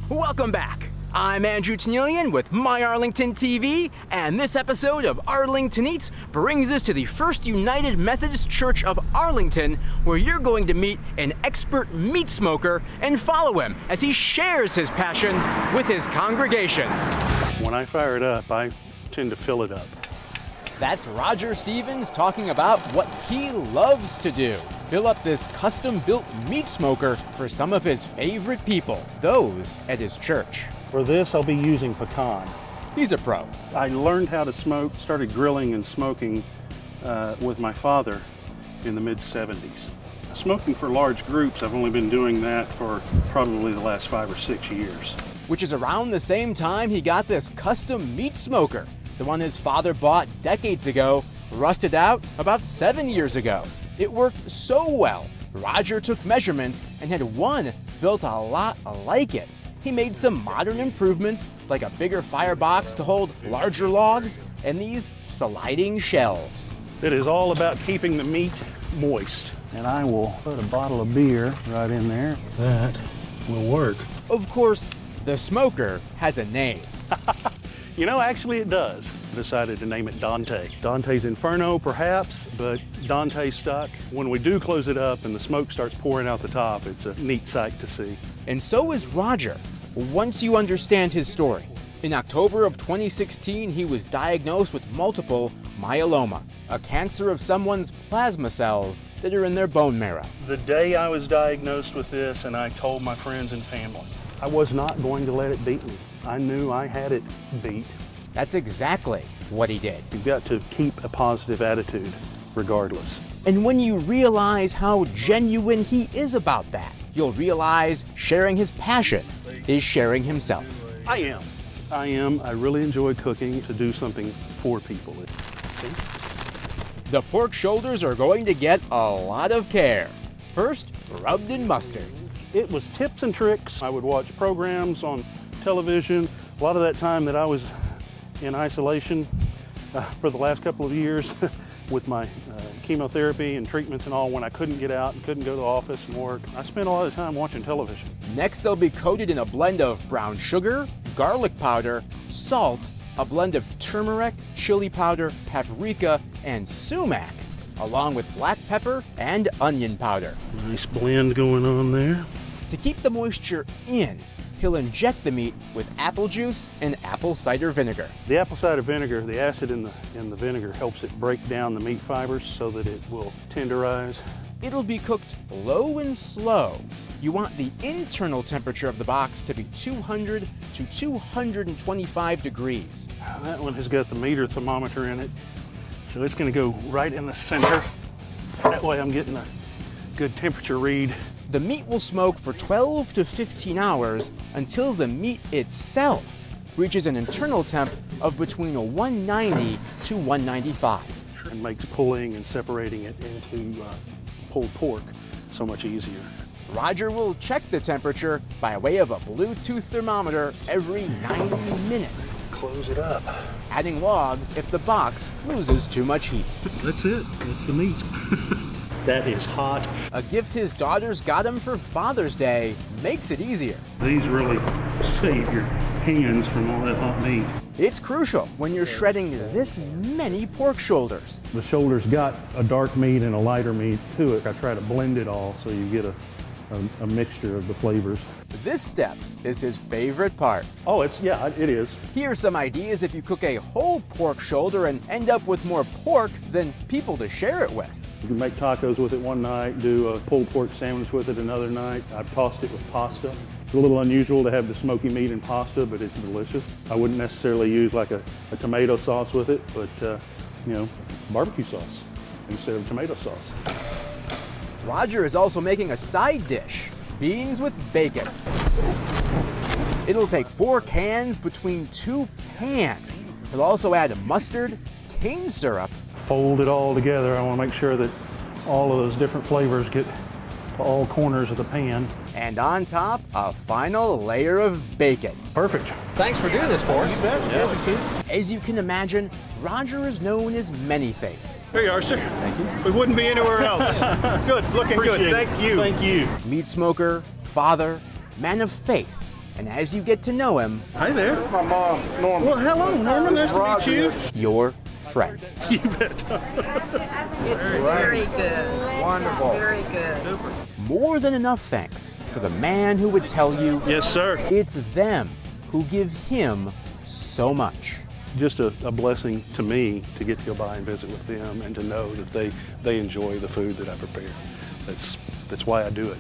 Welcome back. I'm Andrew Tannelian with My Arlington TV, and this episode of Arlington Eats brings us to the First United Methodist Church of Arlington, where you're going to meet an expert meat smoker and follow him as he shares his passion with his congregation. When I fire it up, I tend to fill it up. That's Roger Stevens talking about what he loves to do. Fill up this custom-built meat smoker for some of his favorite people, those at his church. For this, I'll be using pecan. He's a pro. I learned how to smoke, started grilling and smoking with my father in the mid-70s. Smoking for large groups, I've only been doing that for probably the last 5 or 6 years. Which is around the same time he got this custom meat smoker. The one his father bought decades ago, rusted out about 7 years ago. It worked so well, Roger took measurements and had one built a lot like it. He made some modern improvements, like a bigger firebox to hold larger logs and these sliding shelves. It is all about keeping the meat moist. And I will put a bottle of beer right in there. That will work. Of course, the smoker has a name. You know, actually it does. I decided to name it Dante. Dante's Inferno, perhaps, but Dante stuck. When we do close it up and the smoke starts pouring out the top, it's a neat sight to see. And so is Roger, once you understand his story. In October of 2016, he was diagnosed with multiple myeloma, a cancer of someone's plasma cells that are in their bone marrow. The day I was diagnosed with this and I told my friends and family, I was not going to let it beat me. I knew I had it beat. That's exactly what he did. You've got to keep a positive attitude regardless. And when you realize how genuine he is about that, you'll realize sharing his passion is sharing himself. I am. I really enjoy cooking to do something for people. The pork shoulders are going to get a lot of care. First, rubbed in mustard. It was tips and tricks. I would watch programs on television. A lot of that time that I was in isolation for the last couple of years with my chemotherapy and treatments and all, when I couldn't get out and couldn't go to the office and work, I spent a lot of time watching television. Next, they'll be coated in a blend of brown sugar, garlic powder, salt, a blend of turmeric, chili powder, paprika, and sumac, along with black pepper and onion powder. Nice blend going on there. To keep the moisture in, he'll inject the meat with apple juice and apple cider vinegar. The apple cider vinegar, the acid in the vinegar helps it break down the meat fibers so that it will tenderize. It'll be cooked low and slow. You want the internal temperature of the box to be 200 to 225 degrees. That one has got the meter thermometer in it, so it's going to go right in the center. That way I'm getting a good temperature read. The meat will smoke for 12 to 15 hours until the meat itself reaches an internal temp of between 190 to 195. It makes pulling and separating it into pulled pork so much easier. Roger will check the temperature by way of a Bluetooth thermometer every 90 minutes. Close it up. Adding logs if the box loses too much heat. That's it. That's the meat. That is hot. A gift his daughters got him for Father's Day makes it easier. These really save your hands from all that hot meat. It's crucial when you're shredding this many pork shoulders. The shoulder's got a dark meat and a lighter meat to it. I try to blend it all so you get a mixture of the flavors. This step is his favorite part. Oh, it is. Here's some ideas if you cook a whole pork shoulder and end up with more pork than people to share it with. You can make tacos with it one night, do a pulled pork sandwich with it another night. I've tossed it with pasta. It's a little unusual to have the smoky meat in pasta, but it's delicious. I wouldn't necessarily use like a tomato sauce with it, but barbecue sauce instead of tomato sauce. Roger is also making a side dish, beans with bacon. It'll take 4 cans between 2 pans. He'll also add mustard, cane syrup. Fold it all together. I want to make sure that all of those different flavors get to all corners of the pan. And on top, a final layer of bacon. Perfect. Thanks for doing this for us. You bet. Yeah. As you can imagine, Roger is known as many things. Here you are, sir. Thank you. We wouldn't be anywhere else. Good, looking Appreciate good. it. Thank you. Thank you. Meat smoker, father, man of faith, And as you get to know him, Hi there. That's my mom, Norma. Well, hello, Norman. Nice to meet you. your friend. You bet. It's very good. Wonderful. Very good. More than enough thanks for the man who would tell you Yes, sir. it's them who give him so much. Just a blessing to me to get to go by and visit with them and to know that they enjoy the food that I prepare. That's why I do it.